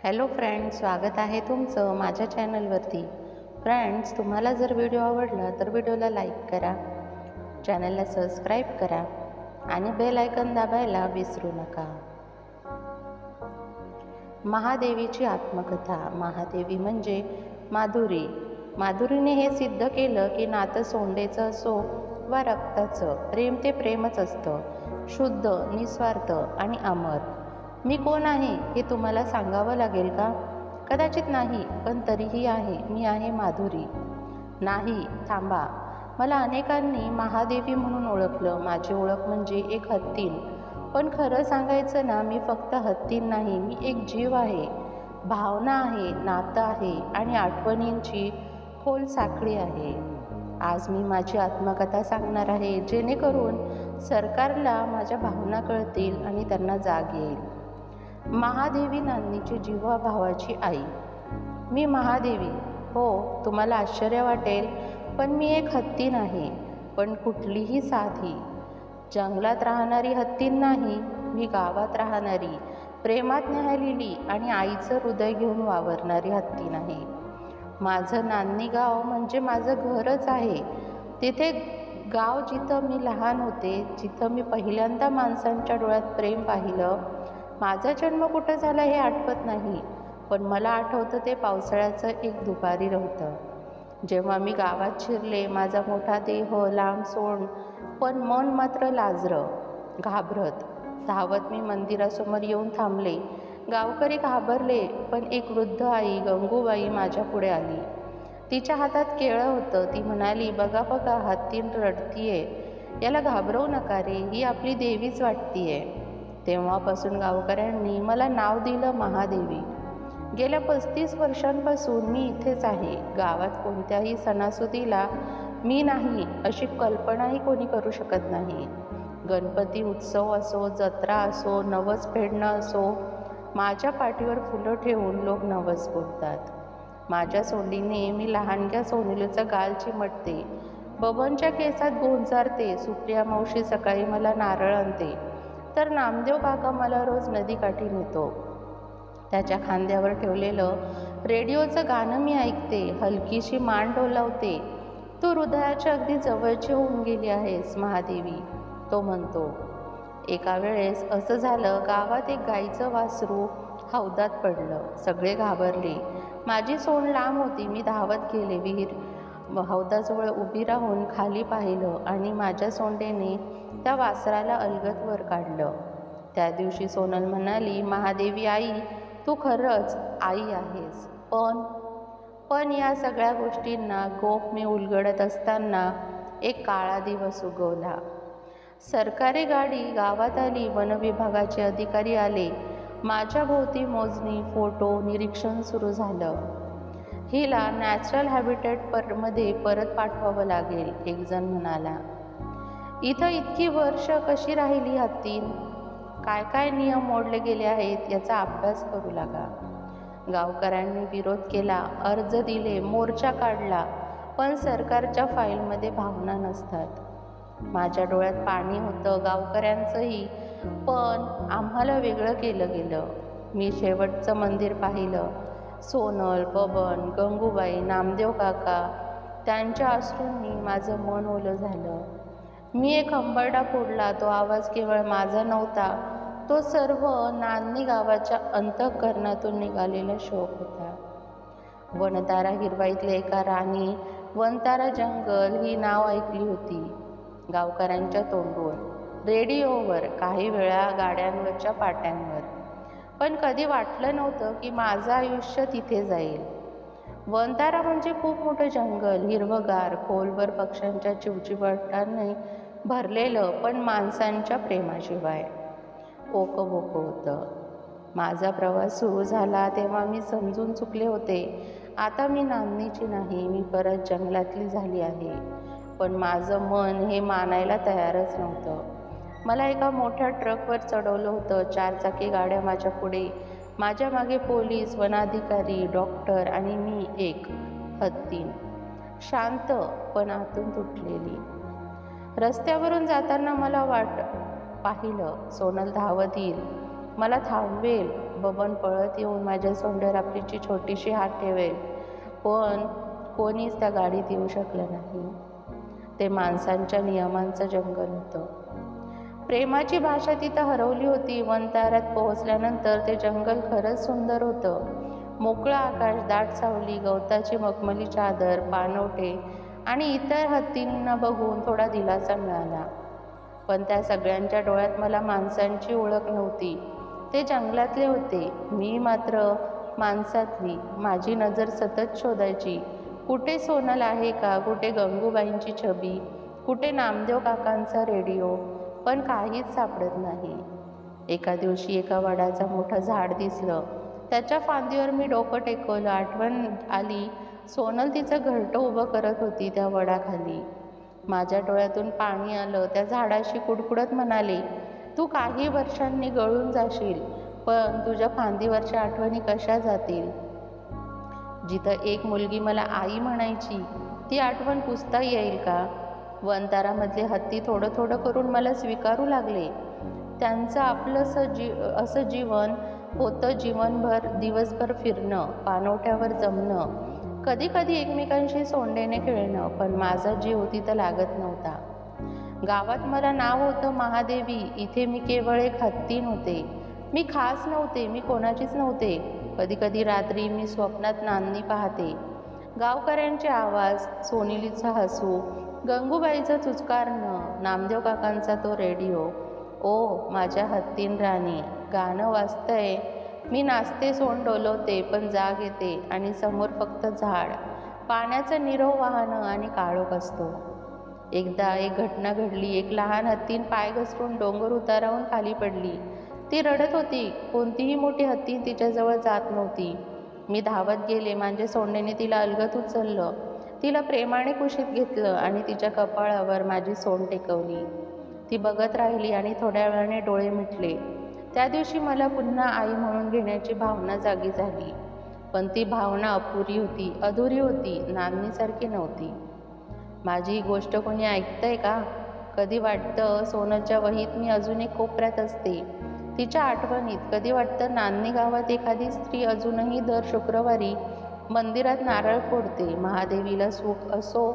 Hello friends, स्वागत आहे तुमचं माझ्या चॅनलवरती. फ्रेंड्स, तुम्हाला जर व्हिडिओ आवडला तर व्हिडिओला लाईक करा, चॅनलला सबस्क्राईब करा आणि बेल आयकॉन दाबायला विसरू नका. महादेवीची आत्मकथा. महादेवी म्हणजे माधुरी. माधुरीने हे सिद्ध केलं की नातं सोंडेचं असो वा रक्ताचं, प्रेम ते प्रेमच असतं, शुद्ध, निस्वार्थ आणि अमर. मी कोण आहे हे तुम्हाला सांगावं लागेल का? कदाचित नाही, पण तरीही आहे. मी आहे माधुरी. नाही, थांबा. मला अनेकांनी महादेवी म्हणून ओळखलं. माझी ओळख म्हणजे एक हत्तीन. पण खरं सांगायचं ना, मी फक्त हत्तीन नाही, मी एक जीव आहे. भावना आहे, नातं आहे आणि आठवणींची खोल साखळी आहे. आज मी माझी आत्मकथा सांगणार आहे, जेणेकरून सरकारला माझ्या भावना कळतील आणि त्यांना जाग येईल. महादेवी नान्नीची जीवाभावाची आई. मी महादेवी. हो, तुम्हाला आश्चर्य वाटेल, पण मी एक हत्तीन आहे. पण कुठलीही साधी जंगलात राहणारी हत्तीन नाही. मी गावात राहणारी, प्रेमात न्याहाळलेली आणि आईचं हृदय घेऊन वावरणारी हत्तीन आहे. माझं नान्नी गाव म्हणजे माझं घरच आहे. तिथे गाव जिथं मी लहान होते, जिथं मी पहिल्यांदा माणसांच्या डोळ्यात प्रेम पाहिलं. माझा जन्म कुठं झाला हे आठवत नाही, पण मला आठवतं ते पावसाळ्याचं एक दुपारी होतं, जेव्हा मी गावात शिरले. माझा मोठा देह, लांब सोंड, पण मन मात्र लाजरं, घाबरत. धावत मी मंदिरासमोर येऊन थांबले. गावकरी घाबरले, पण एक वृद्ध आई, गंगूबाई, माझ्या पुढे आली. तिच्या हातात केळं होतं. ती म्हणाली, बघा बघा, हत्तीन रडतीये. याला घाबरवू नका रे, ही आपली देवीच वाटतीये. तेव्हापासून गावकऱ्यांनी मला नाव दिलं महादेवी. गेल्या 35 वर्षांपासून मी इथेच आहे. गावात कोणत्याही सणासुदीला मी नाही अशी कल्पनाही कोणी करू शकत नाही. गणपती उत्सव असो, जत्रा असो, नवस फेडणं असो, माझ्या पाठीवर फुलं ठेवून लोक नवस बोलतात. माझ्या सोंडीने मी लहानग्या सोनुलीचं गाल चिमटते, बबनच्या केसात गोंजारते. सुप्रिया मावशी सकाळी मला नारळ आणते, तर नामदेव काका मला रोज नदीकाठी नेतो. त्याच्या खांद्यावर ठेवलेलं रेडिओचं गाणं मी ऐकते, हलकीशी मान डोलावते. तू हृदयाच्या अगदी जवळची होऊन गेली आहेस महादेवी, तो म्हणतो. एका वेळेस असं झालं, गावात एक गाईचं वासरू हौदात पडलं. सगळे घाबरले. माझी सोंड लांब होती. मी धावत गेले. हौदाजवळ उभी राहून खाली पाहिलं आणि माझ्या सोंडेने त्या वासराला अलगद वर काढलं. त्या दिवशी सोनल म्हणाली, महादेवी आई, तू खरंच आई आहेस. पण या सगळ्या गोष्टींना गोप मी उलगडत असताना एक काळा दिवस उगवला. सरकारी गाडी गावात आली. वनविभागाचे अधिकारी आले. माझ्या भोवती मोजणी, फोटो, निरीक्षण सुरू झालं. हिला नॅचरल हॅबिटॅटमध्ये परत पाठवावं लागेल, एक जण म्हणाला. इथं इतकी वर्ष कशी राहिली हत्तीन? काय काय नियम मोडले गेले आहेत याचा अभ्यास करू लागा. गावकऱ्यांनी विरोध केला, अर्ज दिले, मोर्चा काढला, पण सरकारच्या फाईलमध्ये भावना नसतात. माझ्या डोळ्यात पाणी होतं, गावकऱ्यांचंही, पण आम्हाला वेगळं केलं गेलं. मी शेवटचं मंदिर पाहिलं. सोनल, बबन, गंगूबाई, नामदेव काका, त्यांच्या अश्रूंनी माझं मन ओलं झालं. मी एक हंबरडा फोडला. तो आवाज केवळ माझा नव्हता, तो सर्व नान्नी गावाच्या अंतःकरणातून निघालेला शोक होता. वनतारा हिरवाईतले एका राणी वनतारा जंगल ही नाव ऐकली होती गावकऱ्यांच्या तोंडून, रेडिओवर, काही वेळा गाड्यांवरच्या पाट्यांवर. पण कधी वाटलं नव्हतं की माझं आयुष्य तिथे जाईल. वनतारा म्हणजे खूप मोठं जंगल, हिरवगार, खोलवर पक्ष्यांच्या चिवचिवाटाने भरलेलं, पण माणसांच्या प्रेमाशिवाय ओकबोक होतं. माझा प्रवास सुरू झाला तेव्हा मी समजून चुकले होते. आता मी नान्नीची नाही, मी परत जंगलातली झाली आहे. पण माझं मन हे मानायला तयारच नव्हतं. मला एका मोठ्या ट्रकवर चढवलं होतं. 4 चाकी गाड्या माझ्या पुढे, माझ्या मागे पोलीस, वनाधिकारी, डॉक्टर आणि मी एक हत्तीन, शांत पण आतून तुटलेली. रस्त्यावरून जाताना मला पाहिलं, सोनल धावत येईल. मला थांबवेल. बबन पळत येऊन माझ्या सोंड्यावर आपली छोटीशी हात ठेवेल. पण कोणीच त्या गाडीत येऊ शकलं नाही. ते माणसांच्या नियमांचं जंगल होतं. प्रेमाची भाषा तिथं हरवली होती. वनतारात पोहोचल्यानंतर ते जंगल खरंच सुंदर होतं. मोकळं आकाश, दाट सावली, गवताची मखमली चादर, पाणवठे आणि इतर हत्तींना बघून थोडा दिलासा मिळाला. पण त्या सगळ्यांच्या डोळ्यात मला माणसांची ओळख नव्हती. ते जंगलातले होते, मी मात्र माणसातली. माझी नजर सतत शोधायची. कुठे सोनल आहे का? कुठे गंगूबाईंची छबी? कुठे नामदेव काकांचा रेडिओ? पण काहीच सापडत नाही. एका दिवशी एका वडाचं मोठं झाड दिसलं. त्याच्या फांदीवर मी डोकं टेकवलं. आठवण आली, सोनल तिचं घरटं उभं करत होती त्या वडाखाली. माझ्या डोळ्यातून पाणी आलं. त्या झाडाशी कुडकुडत म्हणाले, तू काही वर्षांनी गळून जाशील, पण तुझ्या फांदीवरच्या आठवणी कशा जातील? जिथं एक मुलगी मला आई म्हणायची, ती आठवण पुसता येईल का? वनतारामधले हत्ती थोडं थोडं करून मला स्वीकारू लागले. त्यांचं असं जीवन होतं, जीवनभर दिवसभर फिरणं, पाणवठ्यावर जमणं, कधी कधी एकमेकांशी सोंडेने खेळणं. पण माझा जीव तिथं लागत नव्हता. गावात मला नाव होतं महादेवी. इथे मी केवळ एक हत्ती नव्हते. मी खास नव्हते, मी कोणाचीच नव्हते. कधी कधी रात्री मी स्वप्नात नांदणी पाहते. गावकऱ्यांचे आवाज, सोनिलीचं हसू, गंगूबाईचं चुचकारणं, नामदेव काकांचा तो रेडिओ. ओ माझ्या हत्तीन राणी, गाणं वाजतंय. मी नाचते, सोंड डोलवते, पण जाग येते आणि समोर फक्त झाड, पाण्याचं निरव वाहनं आणि काळोख असतो. एकदा एक घटना घडली. एक लहान हत्तीन पाय घसरून डोंगर उतारावून खाली पडली. ती रडत होती. कोणतीही मोठी हत्ती तिच्याजवळ जात नव्हती. मी धावत गेले. माझ्या सोंडेने तिला अलगद उचललं. तिला प्रेमाने कुशीत घेतलं आणि तिच्या कपाळावर माझी सोंड टेकवली. ती बघत राहिली आणि थोड्या वेळाने डोळे मिटले. त्या दिवशी मला पुन्हा आई म्हणून घेण्याची भावना जागी झाली. पण ती भावना अपुरी होती, अधुरी होती, नांदणीसारखी नव्हती. माझी ही गोष्ट कोणी ऐकतंय का? कधी वाटतं सोनलच्या वहीत मी अजून एक कोपऱ्यात असते, तिच्या आठवणीत. कधी वाटतं नांदणी गावात एखादी स्त्री अजूनही दर शुक्रवारी मंदिरात नारळ फोडते, महादेवीला सुख असो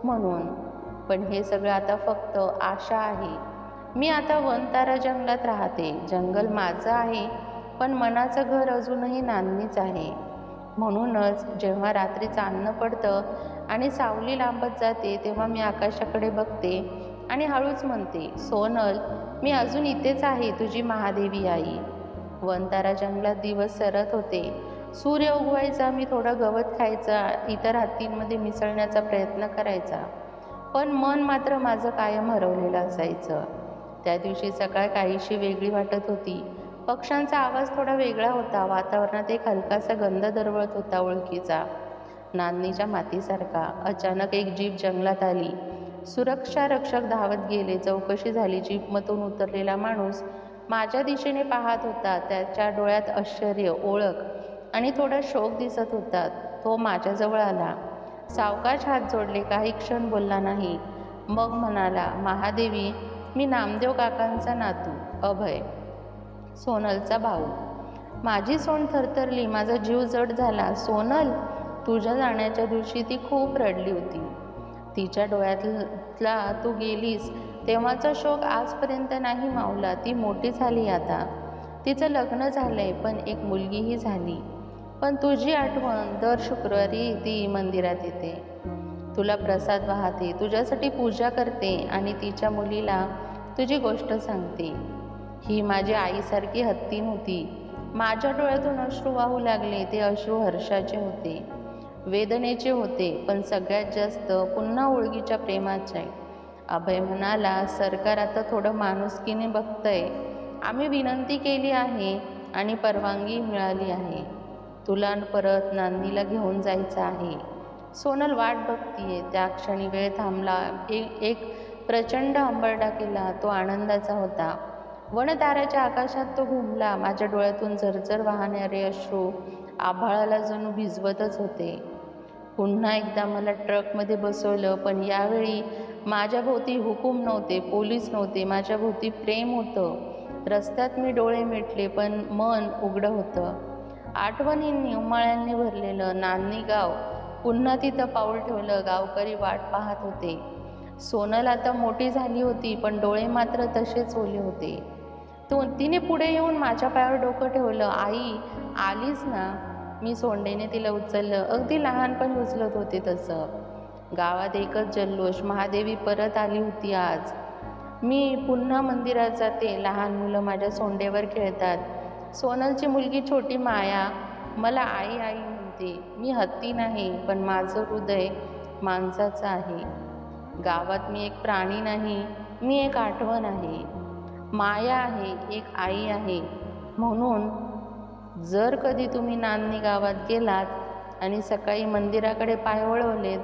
म्हणून. पण हे सगळं आता फक्त आशा आहे. मी आता वनतारा जंगलात राहते. जंगल माझं आहे, पण मनाचं घर अजूनही नांदणीच आहे. म्हणूनच जेव्हा रात्री चांदणं पडतं आणि सावली लांबत जाते, तेव्हा मी आकाशाकडे बघते आणि हळूच म्हणते, सोनल, मी अजून इथेच आहे, तुझी महादेवी आई. वनतारा जंगलात दिवस सरत होते. सूर्य उगवायचा, मी थोडं गवत खायचा, इतर हत्तींमध्ये मिसळण्याचा प्रयत्न करायचा. पण मन मात्र माझं कायम हरवलेलं असायचं. त्या दिवशी सकाळ काहीशी वेगळी वाटत होती. पक्ष्यांचा आवाज थोडा वेगळा होता. वातावरणात एक हलकासा गंध दरवळत होता, ओळखीचा, नांदणीच्या मातीसारखा. अचानक एक जीप जंगलात आली. सुरक्षा रक्षक धावत गेले. चौकशी झाली. जीपमधून उतरलेला माणूस माझ्या दिशेने पाहत होता. त्याच्या डोळ्यात आश्चर्य, ओळख आणि थोडा शोक दिसत होता. तो माझ्याजवळ आला. सावकाश हात जोडले. काही क्षण बोलला नाही. मग म्हणाला, महादेवी, मी नामदेव काकांचा नातू अभय, सोनलचा भाऊ. माझी सोंड थरथरली. माझा जीव जड झाला. सोनल, तुझ्या जाण्याच्या दिवशी ती खूप रडली होती. तिच्या डोळ्यातला तू गेलीस तेव्हाचा शोक आजपर्यंत नाही मावला. ती मोठी झाली आता. तिचं लग्न झालंय, पण एक मुलगीही झाली. पण तुझी आठवण दर शुक्रवारी ती मंदिरात येते, तुला प्रसाद वाहते, तुझ्यासाठी पूजा करते आणि तिच्या मुलीला तुझी गोष्ट सांगते. ही माझी आईसारखी हत्ती नव्हती. माझ्या डोळ्यातून अश्रू वाहू लागले. ते अश्रू हर्षाचे होते, वेदनेचे होते, पण सगळ्यात जास्त पुन्हा ओळखीच्या प्रेमाचे. अभय म्हणाला, सरकार आता थोडं माणुसकीने बघतंय. आम्ही विनंती केली आहे आणि परवानगी मिळाली आहे. तुला परत नांदणीला घेऊन जायचं आहे. सोनल वाट बघतीये. त्या क्षणी वेळ थांबला. एक प्रचंड हंबरडा केला. तो आनंदाचा होता. वनताराच्या आकाशात तो घुमला. माझ्या डोळ्यातून झरझर वाहणारे अश्रू आभाळाला जणू भिजवतच होते. पुन्हा एकदा मला ट्रकमध्ये बसवलं, पण यावेळी माझ्या भोवती हुकूम नव्हते, पोलीस नव्हते. माझ्या भोवती प्रेम होतं. रस्त्यात मी डोळे मिटले पण मन उघडं होतं. आठवणींनी उमाळ्यांनी भरलेलं नान्नी गाव. पुन्हा तिथं पाऊल ठेवलं. गावकरी वाट पाहत होते. सोनल आता मोठी झाली होती पण डोळे मात्र तसेच ओले होते. तिने पुढे येऊन माझ्या पायावर डोकं ठेवलं. आई आलीस ना? मी सोंडेने तिला उचललं. अगदी लहानपणी उचलत होते तसं. गावात एकच जल्लोष. महादेवी परत आली होती आज. मी पुन्हा मंदिरात जाते. लहान मुलं माझ्या सोंडेवर खेळतात. सोनलची मुलगी छोटी माया मला आई आई म्हणते. मी हत्ती नाही पण माझं हृदय माणसाचं आहे. गावात मी एक प्राणी नाही, मी एक आठवण आहे. माया आहे, एक आई आहे. म्हणून जर कधी तुम्ही नान्नी गावात गेलात आणि सकाळी मंदिराकडे पाय वळवलेत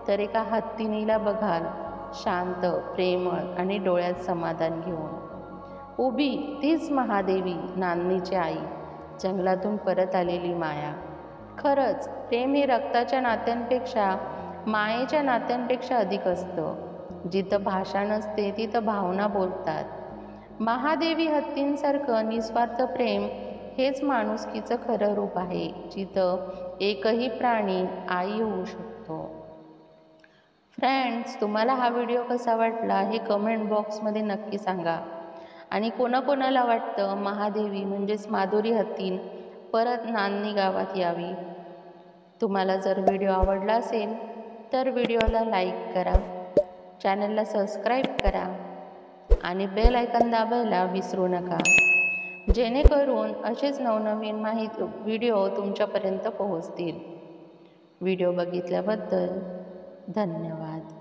तर एका हत्तीणीला बघाल, शांत, प्रेमळ आणि डोळ्यात समाधान घेऊन उभी. तीच महादेवी, नान्नीची आई, जंगलातून परत आलेली माया. खरंच प्रेम हे रक्ताच्या नात्यांपेक्षा, मायेच्या नात्यांपेक्षा अधिक असतं. जिथं भाषा नसते तिथं भावना बोलतात. महादेवी हत्तींसारखं निस्वार्थ प्रेम हेच माणुसकीचं खरं रूप आहे, जिथं एकही प्राणी आई होऊ शकतो. फ्रेंड्स, तुम्हाला हा व्हिडिओ कसा वाटला हे कमेंट बॉक्समध्ये नक्की सांगा. आणि कोणाकोणाला वाटतं महादेवी म्हणजेच माधुरी हत्तीन परत नान्नी गावात यावी. तुम्हाला जर व्हिडिओ आवडला असेल तर व्हिडिओला लाईक करा, चॅनलला सबस्क्राईब करा आणि बेल आयकॉन दाबायला विसरू नका, जेणेकरून असेच नवनवीन व्हिडिओ तुमच्यापर्यंत पोहोचतील. व्हिडिओ बघितल्याबद्दल धन्यवाद.